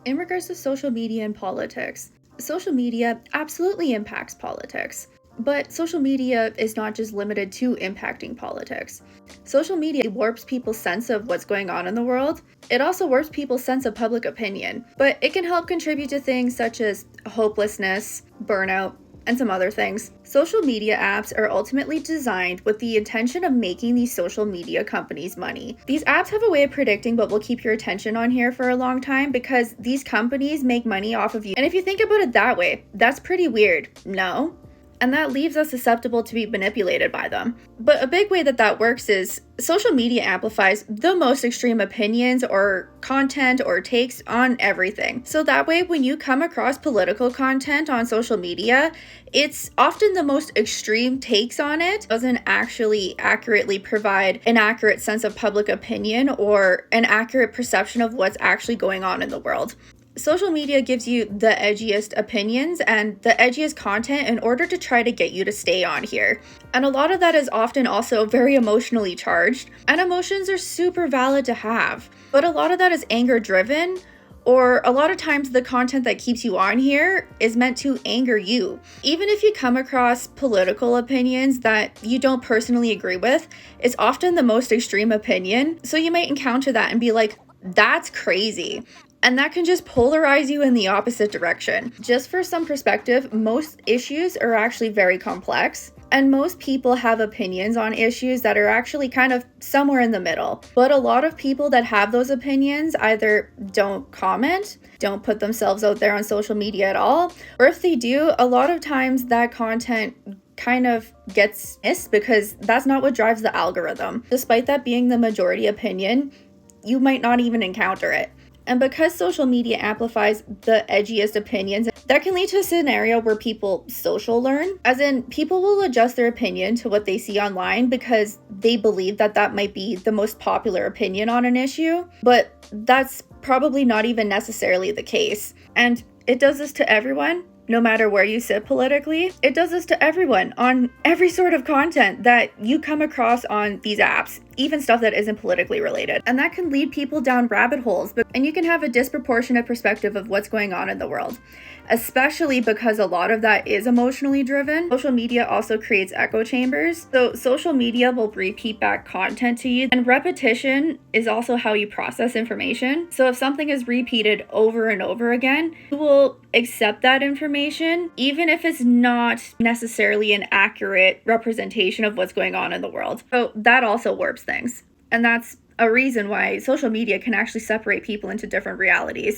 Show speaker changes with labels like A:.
A: In regards to social media and politics, social media absolutely impacts politics. But social media is not just limited to impacting politics. Social media warps people's sense of what's going on in the world. It also warps people's sense of public opinion, but it can help contribute to things such as hopelessness, burnout, and some other things. Social media apps are ultimately designed with the intention of making these social media companies money. These apps have a way of predicting what will keep your attention on here for a long time because these companies make money off of you. And if you think about it that way, that's pretty weird, no? And that leaves us susceptible to be manipulated by them. But a big way that works is social media amplifies the most extreme opinions or content or takes on everything. So that way, when you come across political content on social media, it's often the most extreme takes on it. It doesn't actually accurately provide an accurate sense of public opinion or an accurate perception of what's actually going on in the world. Social media gives you the edgiest opinions and the edgiest content in order to try to get you to stay on here. And a lot of that is often also very emotionally charged, and emotions are super valid to have. But a lot of that is anger driven, or a lot of times the content that keeps you on here is meant to anger you. Even if you come across political opinions that you don't personally agree with, it's often the most extreme opinion. So you might encounter that and be like, that's crazy. And that can just polarize you in the opposite direction. Just for some perspective, most issues are actually very complex, and most people have opinions on issues that are actually kind of somewhere in the middle. But a lot of people that have those opinions either don't comment, don't put themselves out there on social media at all, or if they do, a lot of times that content kind of gets missed because that's not what drives the algorithm. Despite that being the majority opinion, you might not even encounter it. And because social media amplifies the edgiest opinions, that can lead to a scenario where people social learn, as in people will adjust their opinion to what they see online because they believe that might be the most popular opinion on an issue, but that's probably not even necessarily the case. And it does this to everyone. No matter where you sit politically, it does this to everyone on every sort of content that you come across on these apps, even stuff that isn't politically related. And that can lead people down rabbit holes, and you can have a disproportionate perspective of what's going on in the world, especially because a lot of that is emotionally driven. Social media also creates echo chambers. So social media will repeat back content to you, and repetition is also how you process information. So if something is repeated over and over again, you will accept that information, even if it's not necessarily an accurate representation of what's going on in the world. So that also warps things. And that's a reason why social media can actually separate people into different realities.